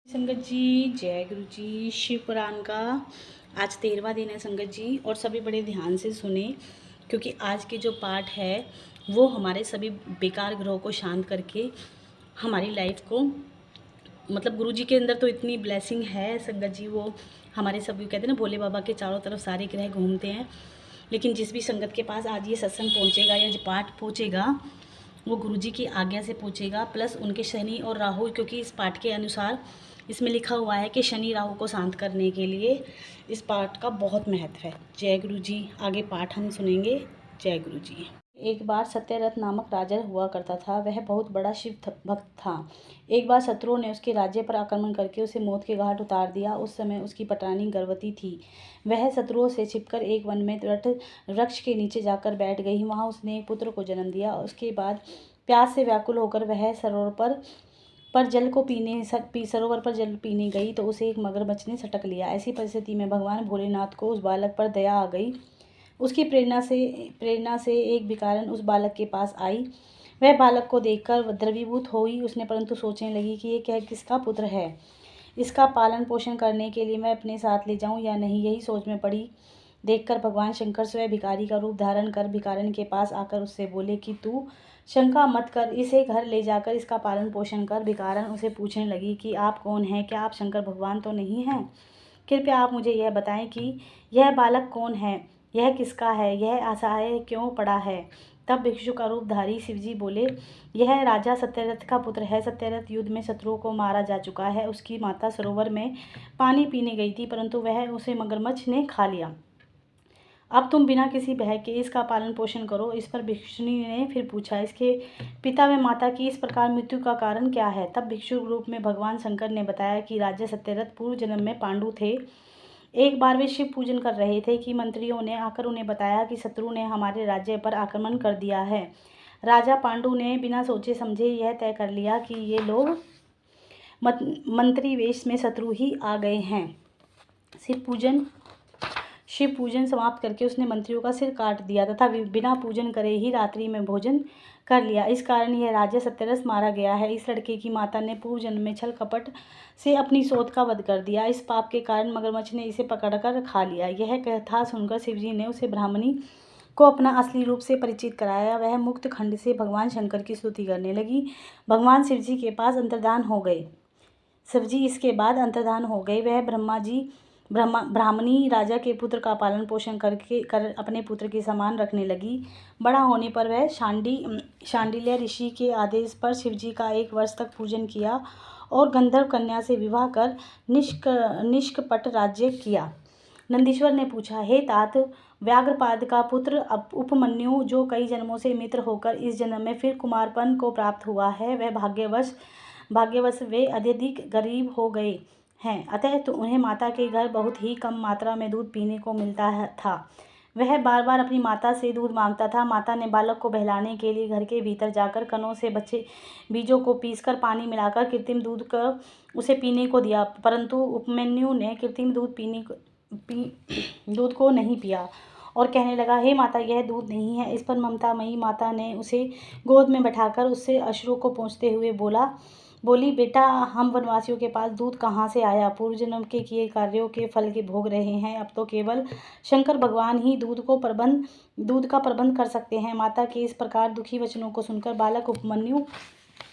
संगत जी, जय गुरु जी। शिव पुराण का आज 13वां दिन है संगत जी, और सभी बड़े ध्यान से सुने क्योंकि आज के जो पाठ है वो हमारे सभी बेकार ग्रहों को शांत करके हमारी लाइफ को, मतलब गुरु जी के अंदर तो इतनी ब्लेसिंग है संगत जी, वो हमारे सभी कहते हैं ना भोले बाबा के चारों तरफ सारे ग्रह घूमते हैं। लेकिन जिस भी संगत के पास आज ये सत्संग पहुँचेगा या जो पाठ पहुँचेगा वो गुरुजी की आज्ञा से पहुँचेगा, प्लस उनके शनि और राहु, क्योंकि इस पाठ के अनुसार इसमें लिखा हुआ है कि शनि राहु को शांत करने के लिए इस पाठ का बहुत महत्व है। जय गुरु जी। आगे पाठ हम सुनेंगे। जय गुरु जी। एक बार सत्यरथ नामक राजा हुआ करता था। वह बहुत बड़ा शिव भक्त था। एक बार शत्रुओं ने उसके राज्य पर आक्रमण करके उसे मौत के घाट उतार दिया। उस समय उसकी पटरानी गर्भवती थी। वह शत्रुओं से छिपकर एक वन में वृक्ष के नीचे जाकर बैठ गई। वहां उसने एक पुत्र को जन्म दिया। उसके बाद प्यास से व्याकुल होकर वह सरोवर पर जल पीने गई तो उसे एक मगरमच्छ ने सटक लिया। ऐसी परिस्थिति में भगवान भोलेनाथ को उस बालक पर दया आ गई। उसकी प्रेरणा से एक भिखारन उस बालक के पास आई। वह बालक को देखकर द्रवीभूत हुई। उसने परंतु सोचने लगी कि ये किसका पुत्र है, इसका पालन पोषण करने के लिए मैं अपने साथ ले जाऊं या नहीं। यही सोच में पड़ी देखकर भगवान शंकर स्वयं भिखारी का रूप धारण कर भिखारन के पास आकर उससे बोले कि तू शंका मत कर, इसे घर ले जाकर इसका पालन पोषण कर। भिखारन उसे पूछने लगी कि आप कौन हैं, क्या आप शंकर भगवान तो नहीं हैं? कृपया आप मुझे यह बताएं कि यह बालक कौन है, यह किसका है, यह असहाय क्यों पड़ा है। तब भिक्षु का रूपधारी शिवजी बोले, यह राजा सत्यरथ का पुत्र है। सत्यरथ युद्ध में शत्रुओं को मारा जा चुका है। उसकी माता सरोवर में पानी पीने गई थी, परंतु वह उसे मगरमच्छ ने खा लिया। अब तुम बिना किसी भय के इसका पालन पोषण करो। इस पर भिक्षुनी ने फिर पूछा, इसके पिता व माता की इस प्रकार मृत्यु का कारण क्या है? तब भिक्षु रूप में भगवान शंकर ने बताया कि राजा सत्यरथ पूर्व जन्म में पांडु थे। एक बार वे शिव पूजन कर रहे थे कि मंत्रियों ने आकर उन्हें बताया कि शत्रु ने हमारे राज्य पर आक्रमण कर दिया है। राजा पांडु ने बिना सोचे समझे यह तय कर लिया कि ये लोग मंत्री वेश में शत्रु ही आ गए हैं। शिव पूजन समाप्त करके उसने मंत्रियों का सिर काट दिया तथा बिना पूजन करे ही रात्रि में भोजन कर लिया। इस कारण यह राजा सत्यरथ मारा गया है। इस लड़के की माता ने पूर्व जन्म में छल कपट से अपनी सौत का वध कर दिया। इस पाप के कारण मगरमच्छ ने इसे पकड़कर खा लिया। यह कथा सुनकर शिवजी ने उसे ब्राह्मणी को अपना असली रूप से परिचित कराया। वह मुक्त खंड से भगवान शंकर की स्तुति करने लगी। भगवान शिवजी के पास अंतर्धान हो गए। शिवजी इसके बाद अंतर्धान हो गए। वह ब्राह्मणी राजा के पुत्र का पालन पोषण कर अपने पुत्र के समान रखने लगी। बड़ा होने पर वह शांडिल्य ऋषि के आदेश पर शिवजी का 1 वर्ष तक पूजन किया और गंधर्व कन्या से विवाह कर निष्कपट राज्य किया। नंदीश्वर ने पूछा, हे तात, व्याघ्रपाद का पुत्र उपमन्यु, जो कई जन्मों से मित्र होकर इस जन्म में फिर कुमारपन को प्राप्त हुआ है, वह भाग्यवश वे अत्यधिक गरीब हो गए हैं। अतः तो उन्हें माता के घर बहुत ही कम मात्रा में दूध पीने को मिलता था। वह बार बार अपनी माता से दूध मांगता था। माता ने बालक को बहलाने के लिए घर के भीतर जाकर कनों से बचे बीजों को पीसकर पानी मिलाकर कृत्रिम दूध का उसे पीने को दिया, परंतु उपमन्यु ने कृत्रिम दूध को नहीं पिया और कहने लगा, हे माता, यह दूध नहीं है। इस पर ममतामयी माता ने उसे गोद में बैठाकर उससे अश्रु को पोंछते हुए बोली, बेटा, हम वनवासियों के पास दूध कहाँ से आया? पूर्व जन्म के किए कार्यों के फल के भोग रहे हैं। अब तो केवल शंकर भगवान ही दूध का प्रबंध कर सकते हैं। माता के इस प्रकार दुखी वचनों को सुनकर बालक उपमन्यु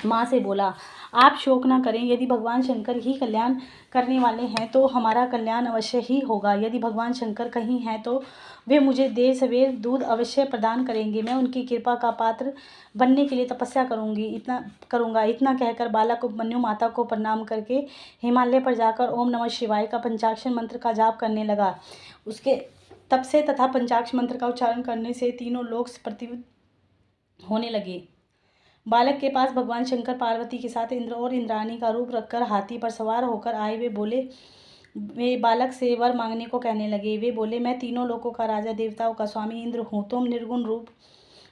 माँ से बोला, आप शोक न करें। यदि भगवान शंकर ही कल्याण करने वाले हैं तो हमारा कल्याण अवश्य ही होगा। यदि भगवान शंकर कहीं हैं तो वे मुझे देर सवेर दूध अवश्य प्रदान करेंगे। मैं उनकी कृपा का पात्र बनने के लिए तपस्या करूँगा। इतना कहकर बालक उपमन्यु माता को प्रणाम करके हिमालय पर जाकर ओम नमः शिवाय का पंचाक्षर मंत्र का जाप करने लगा। उसके तप से तथा पंचाक्षर मंत्र का उच्चारण करने से तीनों लोग प्रतिविध होने लगे। बालक के पास भगवान शंकर पार्वती के साथ इंद्र और इंद्राणी का रूप रखकर हाथी पर सवार होकर आए। वे बालक से वर मांगने को कहने लगे। वे बोले, मैं तीनों लोकों का राजा, देवताओं का स्वामी इंद्र हूँ। तुम निर्गुण रूप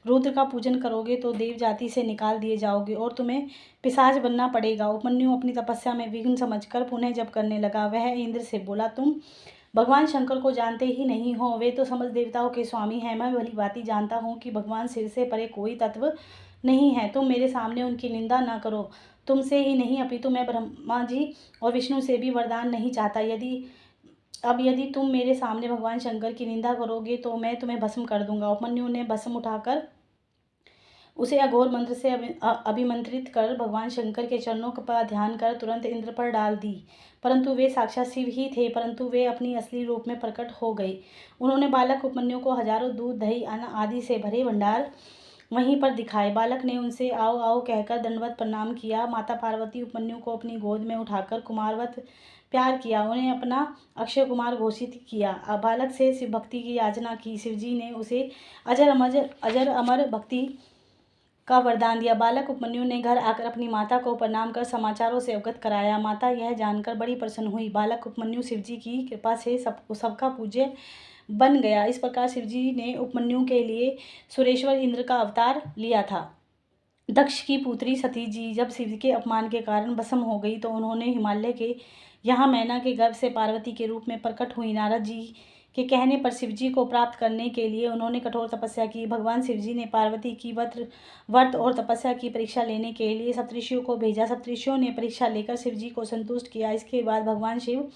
रुद्र का पूजन करोगे तो देव जाति से निकाल दिए जाओगे और तुम्हें पिशाच बनना पड़ेगा। उपमन्यु अपनी तपस्या में विघ्न समझकर पुनः जप करने लगा। वह इंद्र से बोला, तुम भगवान शंकर को जानते ही नहीं हो। वे तो समस्त देवताओं के स्वामी हैं। मैं भली भांति जानता हूँ कि भगवान सिर से परे कोई तत्व नहीं है। तुम मेरे सामने उनकी निंदा न करो। तुमसे ही नहीं अपितु मैं ब्रह्मा जी और विष्णु से भी वरदान नहीं चाहता। यदि तुम मेरे सामने भगवान शंकर की निंदा करोगे तो मैं तुम्हें भस्म कर दूंगा। उपमन्यु ने भस्म उठाकर उसे अघोर मंत्र से अभिमंत्रित कर भगवान शंकर के चरणों का ध्यान कर तुरंत इंद्र पर डाल दी। परंतु वे साक्षात शिव ही थे, परंतु वे अपनी असली रूप में प्रकट हो गए। उन्होंने बालक उपमन्यु को हजारों दूध, दही, अन्न आदि से भरे भंडार वहीं पर दिखाए। बालक ने उनसे आओ आओ कहकर दंडवत प्रणाम किया। माता पार्वती उपमन्यु को अपनी गोद में उठाकर कुमारवत प्यार किया, उन्हें अपना अक्षय कुमार घोषित किया। बालक से शिव भक्ति की याचना की। शिवजी ने उसे अजर अमर भक्ति का वरदान दिया। बालक उपमन्यु ने घर आकर अपनी माता को प्रणाम कर समाचारों से अवगत कराया। माता यह जानकर बड़ी प्रसन्न हुई। बालक उपमन्यु शिवजी की कृपा से सबका पूज्य बन गया। इस प्रकार शिवजी ने उपमन्यु के लिए सुरेश्वर इंद्र का अवतार लिया था। दक्ष की पुत्री सती जी जब शिव के अपमान के कारण भस्म हो गई तो उन्होंने हिमालय के यहाँ मैना के गर्भ से पार्वती के रूप में प्रकट हुई। नारद जी के कहने पर शिवजी को प्राप्त करने के लिए उन्होंने कठोर तपस्या की। भगवान शिवजी ने पार्वती की व्रत और तपस्या की परीक्षा लेने के लिए सप्तऋषियों को भेजा। सप्तऋषियों ने परीक्षा लेकर शिवजी को संतुष्ट किया। इसके बाद भगवान शिव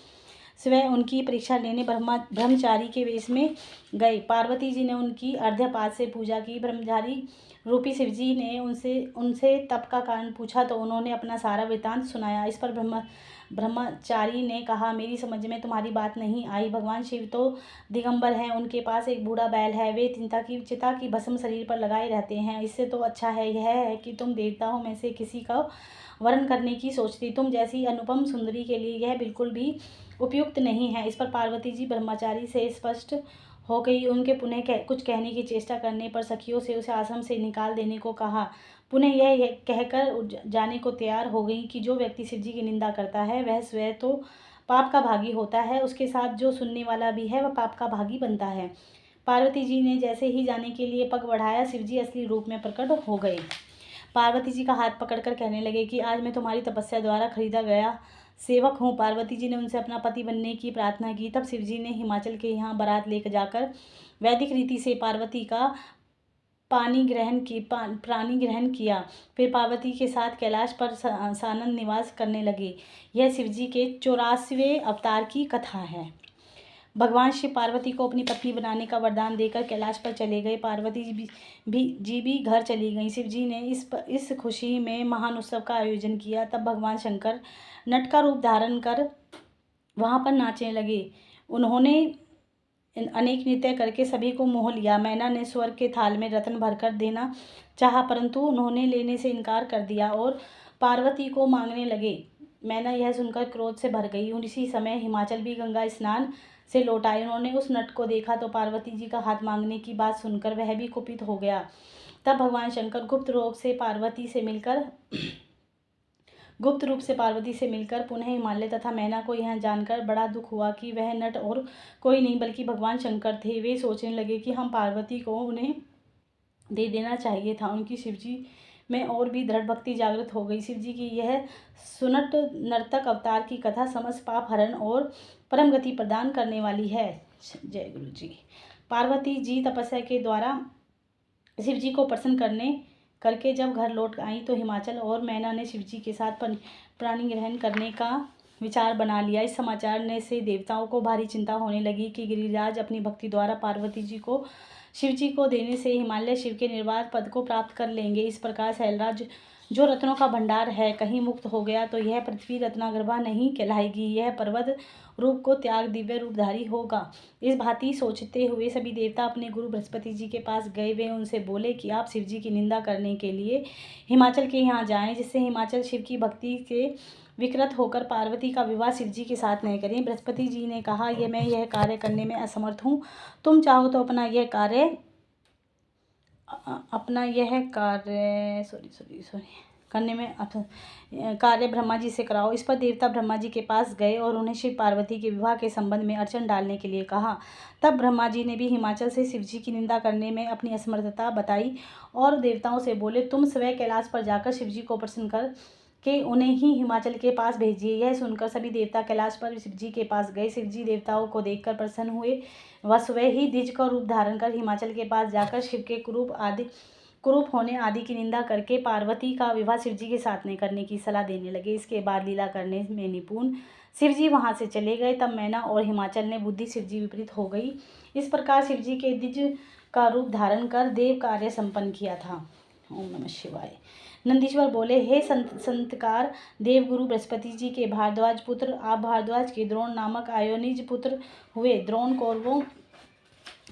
स्वयं उनकी परीक्षा लेने ब्रह्मचारी के वेश में गए। पार्वती जी ने उनकी अर्घ्यपात से पूजा की। ब्रह्मचारी रूपी शिवजी ने उनसे तप का कारण पूछा तो उन्होंने अपना सारा वृतांत सुनाया। इस पर ब्रह्मचारी ने कहा, मेरी समझ में तुम्हारी बात नहीं आई। भगवान शिव तो दिगंबर हैं, उनके पास एक बूढ़ा बैल है, वे चिता की भस्म शरीर पर लगाए रहते हैं। इससे तो अच्छा है यह है कि तुम देवताओं में से किसी का वर्ण करने की सोचती। तुम जैसी अनुपम सुंदरी के लिए यह बिल्कुल भी उपयुक्त नहीं है। इस पर पार्वती जी ब्रह्मचारी से स्पष्ट हो गई। उनके पुनः कुछ कहने की चेष्टा करने पर सखियों से उसे आश्रम से निकाल देने को कहा। पुनः यह कहकर जाने को तैयार हो गई कि जो व्यक्ति शिवजी की निंदा करता है वह स्वयं तो पाप का भागी होता है, उसके साथ जो सुनने वाला भी है वह पाप का भागी बनता है। पार्वती जी ने जैसे ही जाने के लिए पग बढ़ाया, शिवजी असली रूप में प्रकट हो गए। पार्वती जी का हाथ पकड़कर कहने लगे कि आज मैं तुम्हारी तपस्या द्वारा खरीदा गया सेवक हूँ। पार्वती जी ने उनसे अपना पति बनने की प्रार्थना की। तब शिवजी ने हिमाचल के यहाँ बारात लेकर जाकर वैदिक रीति से पार्वती का प्राणी ग्रहण किया। फिर पार्वती के साथ कैलाश पर सानंद निवास करने लगे। यह शिवजी के 84वें अवतार की कथा है। भगवान शिव पार्वती को अपनी पत्नी बनाने का वरदान देकर कैलाश पर चले गए। पार्वती जी भी घर चली गईं। शिवजी ने इस खुशी में महान उत्सव का आयोजन किया। तब भगवान शंकर नट का रूप धारण कर वहाँ पर नाचने लगे। उन्होंने अनेक नृत्य करके सभी को मोह लिया। मैना ने स्वर्ग के थाल में रत्न भरकर देना चाहा, परंतु उन्होंने लेने से इनकार कर दिया और पार्वती को मांगने लगे। मैना यह सुनकर क्रोध से भर गई। उसी समय हिमाचल भी गंगा स्नान से लौट आए। उन्होंने उस नट को देखा तो पार्वती जी का हाथ मांगने की बात सुनकर वह भी कुपित हो गया। तब भगवान शंकर गुप्त रूप से पार्वती से मिलकर पुनः हिमालय तथा मैना को यह जानकर बड़ा दुख हुआ कि वह नट और कोई नहीं बल्कि भगवान शंकर थे। वे सोचने लगे कि हम पार्वती को उन्हें दे देना चाहिए था। उनकी शिवजी में और भी दृढ़ भक्ति जागृत हो गई। शिवजी की यह सुनट नर्तक अवतार की कथा समस्त पाप हरण और परम गति प्रदान करने वाली है। जय गुरु जी। पार्वती जी तपस्या के द्वारा शिवजी को प्रसन्न करके जब घर लौट आई तो हिमाचल और मैना ने शिवजी के साथ प्राणी ग्रहण करने का विचार बना लिया। इस समाचार ने से देवताओं को भारी चिंता होने लगी कि गिरिराज अपनी भक्ति द्वारा पार्वती जी को शिवजी को देने से हिमालय शिव के निर्वात पद को प्राप्त कर लेंगे। इस प्रकार शैलराज जो रत्नों का भंडार है कहीं मुक्त हो गया तो यह पृथ्वी रत्नागर्भा नहीं कहलाएगी, यह पर्वत रूप को त्याग दिव्य रूपधारी होगा। इस भांति सोचते हुए सभी देवता अपने गुरु बृहस्पति जी के पास गए। वे उनसे बोले कि आप शिवजी की निंदा करने के लिए हिमाचल के यहाँ जाएं, जिससे हिमाचल शिव की भक्ति से विकृत होकर पार्वती का विवाह शिवजी के साथ नहीं करें। बृहस्पति जी ने कहा, मैं यह कार्य करने में असमर्थ हूँ। तुम चाहो तो अपना यह कार्य ब्रह्मा जी से कराओ। इस पर देवता ब्रह्मा जी के पास गए और उन्हें शिव पार्वती के विवाह के संबंध में अड़चन डालने के लिए कहा। तब ब्रह्मा जी ने भी हिमाचल से शिवजी की निंदा करने में अपनी असमर्थता बताई और देवताओं से बोले, तुम स्वयं कैलाश पर जाकर शिवजी को प्रसन्न कर के उन्हें ही हिमाचल के पास भेजिए। यह सुनकर सभी देवता कैलाश पर शिवजी के पास गए। शिवजी देवताओं को देखकर प्रसन्न हुए। वह स्वयं ही द्विज का रूप धारण कर हिमाचल के पास जाकर शिव के कुरूप आदि कुरूप होने आदि की निंदा करके पार्वती का विवाह शिवजी के साथ नहीं करने की सलाह देने लगे। इसके बाद लीला करने में निपुण शिवजी वहाँ से चले गए। तब मैना और हिमाचल ने बुद्धि शिवजी विपरीत हो गई। इस प्रकार शिवजी के द्विज का रूप धारण कर देव कार्य संपन्न किया था। ओम नमः शिवाय। नंदीश्वर बोले, हे संतकार देवगुरु बृहस्पति जी के भारद्वाज पुत्र, आप भारद्वाज के द्रोण नामक आयोनिज पुत्र हुए। द्रोण कौरवों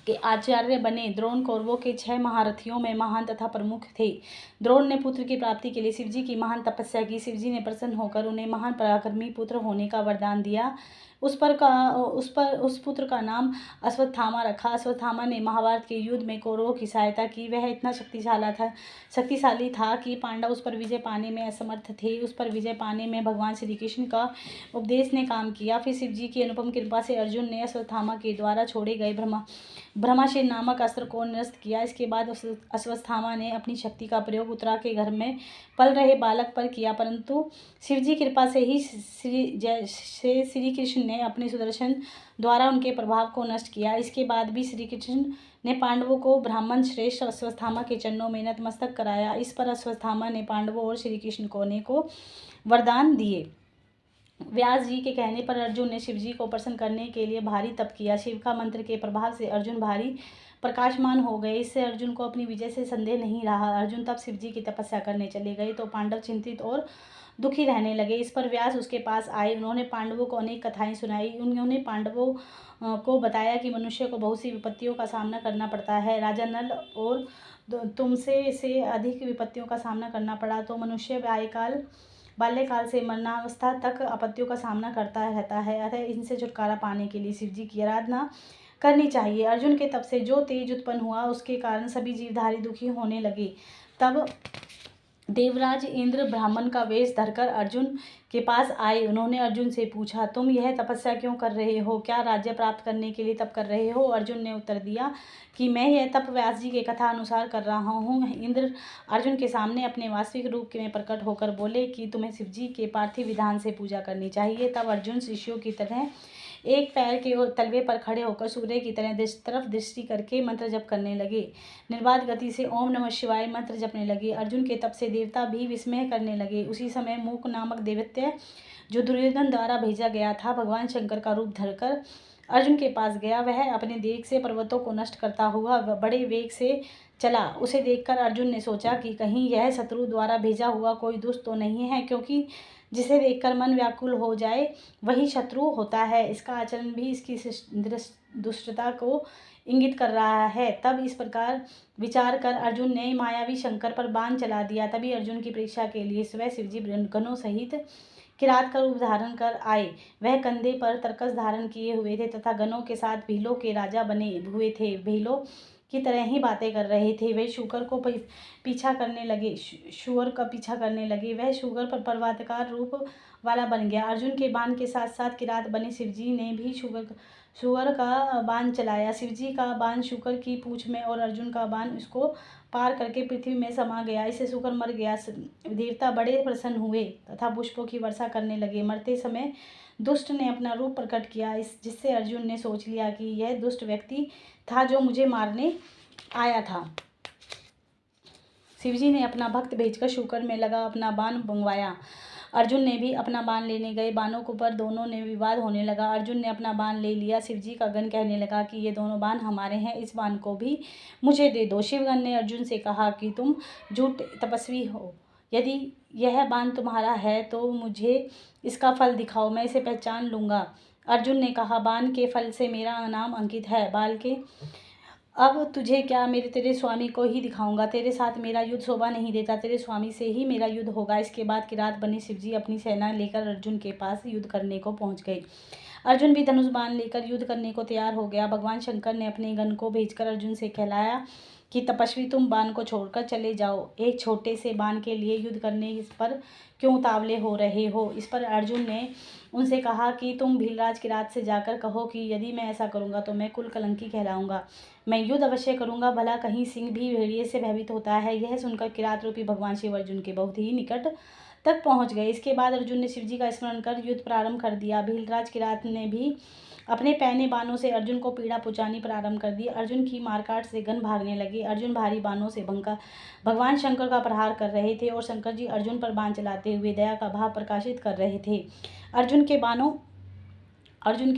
के आचार्य बने। द्रोण कौरवों के 6 महारथियों में महान तथा प्रमुख थे। द्रोण ने पुत्र की प्राप्ति के लिए शिवजी की महान तपस्या की। शिवजी ने प्रसन्न होकर उन्हें महान पराक्रमी पुत्र होने का वरदान दिया। उस पुत्र का नाम अश्वत्थामा रखा। अश्वत्थामा ने महाभारत के युद्ध में कौरवों की सहायता की। वह इतना शक्तिशाली था कि पांडव उस पर विजय पाने में असमर्थ थे। उस पर विजय पाने में भगवान श्री कृष्ण का उपदेश ने काम किया। फिर शिवजी की अनुपम कृपा से अर्जुन ने अश्वत्थामा के द्वारा छोड़े गए ब्रह्मास्त्र नामक अस्त्र को निरस्त किया। इसके बाद अश्वत्थामा ने अपनी शक्ति का प्रयोग उत्तरा के घर में पल रहे बालक पर किया, परंतु शिवजी कृपा से ही श्री कृष्ण ने अपने सुदर्शन द्वारा उनके प्रभाव को नष्ट किया। इसके बाद भी श्री कृष्ण ने पांडवों को ब्राह्मण श्रेष्ठ अश्वत्थामा के चरणों में नतमस्तक कराया। इस पर अश्वत्थामा ने पांडवों और श्री कृष्ण को वरदान दिए। व्यास जी के कहने पर अर्जुन ने शिवजी को प्रसन्न करने के लिए भारी तप किया। शिव का मंत्र के प्रभाव से अर्जुन भारी प्रकाशमान हो गए। इससे अर्जुन को अपनी विजय से संदेह नहीं रहा। अर्जुन तब शिवजी की तपस्या करने चले गए तो पांडव चिंतित और दुखी रहने लगे। इस पर व्यास उसके पास आए। उन्होंने पांडवों को अनेक कथाएं सुनाई। उन्होंने पांडवों को बताया कि मनुष्य को बहुत सी विपत्तियों का सामना करना पड़ता है। राजा नल और तुमसे से अधिक विपत्तियों का सामना करना पड़ा तो मनुष्य बाल्यकाल से मरणावस्था तक आपत्तियों का सामना करता रहता है। अतः इनसे छुटकारा पाने के लिए शिवजी की आराधना करनी चाहिए। अर्जुन के तप से जो तेज उत्पन्न हुआ उसके कारण सभी जीवधारी दुखी होने लगे। तब देवराज इंद्र ब्राह्मण का वेश धरकर अर्जुन के पास आए। उन्होंने अर्जुन से पूछा, तुम यह तपस्या क्यों कर रहे हो? क्या राज्य प्राप्त करने के लिए तप कर रहे हो? अर्जुन ने उत्तर दिया कि मैं यह तप व्यास जी के कथा अनुसार कर रहा हूँ। इंद्र अर्जुन के सामने अपने वास्तविक रूप में प्रकट होकर बोले कि तुम्हें शिवजी के पार्थिव विधान से पूजा करनी चाहिए। तब अर्जुन शिष्यों की तरह एक पैर के तलवे पर खड़े होकर सूर्य की तरफ दृष्टि करके मंत्र जप करने लगे। निर्बाध गति से ओम नमः शिवाय मंत्र जपने लगे। अर्जुन के तप से देवता भी विस्मय करने लगे। उसी समय मूक नामक दैत्य, जो दुर्योधन द्वारा भेजा गया था, भगवान शंकर का रूप धरकर अर्जुन के पास गया। वह अपने देग से पर्वतों को नष्ट करता हुआ बड़े वेग से चला। उसे देखकर अर्जुन ने सोचा कि कहीं यह शत्रु द्वारा भेजा हुआ कोई दुष्ट तो नहीं है, क्योंकि जिसे देखकर मन व्याकुल हो जाए वही शत्रु होता है। इसका आचरण भी इसकी दुष्टता को इंगित कर रहा है। तब इस प्रकार विचार कर अर्जुन ने मायावी शंकर पर बाण चला दिया। तभी अर्जुन की परीक्षा के लिए स्वयं शिवजी गणों सहित किरात का रूप धारण कर आए। वह कंधे पर तरकस धारण किए हुए थे तथा गणों के साथ भीलों के राजा बने हुए थे। भीलों की तरह ही बातें कर रहे थे। वे शुकर का पीछा करने लगे। वह शुकर पर पर्वताकार रूप वाला बन गया। अर्जुन के बाण के साथ साथ किरात बने शिवजी ने भी शुकर का बाण चलाया। शिवजी का बाण शुकर की पूंछ में और अर्जुन का बाण उसको पार करके पृथ्वी में समा गया। इससे शुकर मर गया। देवता बड़े प्रसन्न हुए तथा पुष्पों की वर्षा करने लगे। मरते समय दुष्ट ने अपना रूप प्रकट किया, जिससे अर्जुन ने सोच लिया कि यह दुष्ट व्यक्ति था जो मुझे मारने आया था। शिवजी ने अपना भक्त भेजकर शुकर में लगा अपना बाण मंगवाया। अर्जुन ने भी अपना बाण लेने गए। बाणों के ऊपर दोनों ने विवाद होने लगा। अर्जुन ने अपना बाण ले लिया। शिवजी का गण कहने लगा कि ये दोनों बाण हमारे हैं, इस बाण को भी मुझे दे दो। शिवगण ने अर्जुन से कहा कि तुम झूठ तपस्वी हो। यदि यह बाण तुम्हारा है तो मुझे इसका फल दिखाओ, मैं इसे पहचान लूँगा। अर्जुन ने कहा, बाण के फल से मेरा नाम अंकित है। बाल के अब तुझे क्या, तेरे स्वामी को ही दिखाऊंगा। तेरे साथ मेरा युद्ध शोभा नहीं देता, तेरे स्वामी से ही मेरा युद्ध होगा। इसके बाद किरात बने शिवजी अपनी सेना लेकर अर्जुन के पास युद्ध करने को पहुंच गए। अर्जुन भी धनुष बाण लेकर युद्ध करने को तैयार हो गया। भगवान शंकर ने अपने गण को भेजकर अर्जुन से कहलाया कि तपस्वी, तुम बाण को छोड़कर चले जाओ। एक छोटे से बाण के लिए युद्ध करने पर क्यों उतावले हो रहे हो? इस पर अर्जुन ने उनसे कहा कि तुम भीलराज किरात से जाकर कहो कि यदि मैं ऐसा करूंगा तो मैं कुल कलंकी कहलाऊंगा। मैं युद्ध अवश्य करूंगा, भला कहीं सिंह भी भेड़िए से भयभीत होता है। यह सुनकर किरात रूपी भगवान शिव अर्जुन के बहुत ही निकट तक पहुंच गए। इसके बाद अर्जुन ने शिवजी का स्मरण कर युद्ध प्रारंभ कर दिया। भीलराज किरात ने भी अपने पैने बाणों से अर्जुन को पीड़ा पहुंचानी प्रारंभ कर दी। अर्जुन की मारकाट से गण भागने लगे। अर्जुन भारी बाणों से भगवान शंकर का प्रहार कर रहे थे और शंकर जी अर्जुन पर बाण चलाते हुए दया का भाव प्रकाशित कर रहे थे। अर्जुन के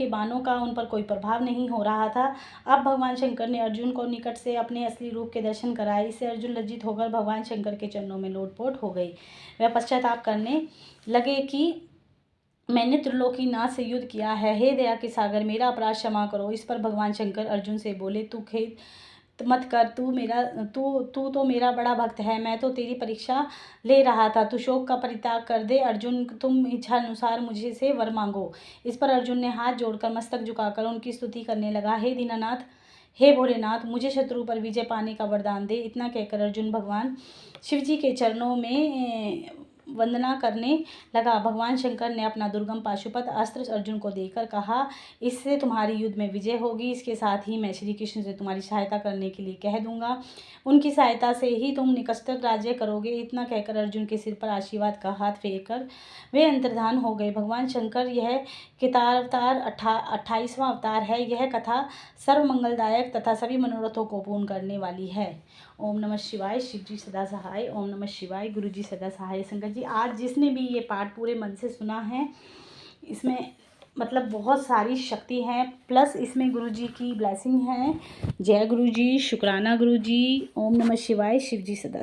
बाणों का उन पर कोई प्रभाव नहीं हो रहा था। अब भगवान शंकर ने अर्जुन को निकट से अपने असली रूप के दर्शन कराए। इससे अर्जुन लज्जित होकर भगवान शंकर के चरणों में लोटपोट हो गए। वह पश्चाताप करने लगे कि मैंने त्रिलोकीनाथ से युद्ध किया है, हे दया के सागर मेरा अपराध क्षमा करो। इस पर भगवान शंकर अर्जुन से बोले, तू खेद मत कर, तू तो मेरा बड़ा भक्त है, मैं तो तेरी परीक्षा ले रहा था, तू शोक का परित्याग कर दे। अर्जुन, तुम इच्छा अनुसार मुझे से वर मांगो। इस पर अर्जुन ने हाथ जोड़कर मस्तक झुकाकर उनकी स्तुति करने लगा। हे दीनानाथ, हे भोलेनाथ, मुझे शत्रु पर विजय पाने का वरदान दे। इतना कहकर अर्जुन भगवान शिवजी के चरणों में वंदना करने लगा। भगवान शंकर ने अपना दुर्गम पाशुपत अस्त्र अर्जुन को देकर कहा, इससे तुम्हारी युद्ध में विजय होगी। इसके साथ ही मैं श्री कृष्ण से तुम्हारी सहायता करने के लिए कह दूंगा, उनकी सहायता से ही तुम निकटतम राज्य करोगे। इतना कहकर अर्जुन के सिर पर आशीर्वाद का हाथ फेर कर वे अंतर्धान हो गए। भगवान शंकर यह कितावतार 28वां अवतार है। यह कथा सर्वमंगलदायक तथा सभी मनोरथों को पूर्ण करने वाली है। ओम नमः शिवाय। शिव जी सदा सहाय। ओम नमः शिवाय। गुरु जी सदा सहाय। शंकर जी, आज जिसने भी ये पाठ पूरे मन से सुना है, इसमें मतलब बहुत सारी शक्ति है, प्लस इसमें गुरु जी की ब्लेसिंग है। जय गुरु जी, शुक्राना गुरु जी। ओम नमः शिवाय। शिव जी सदा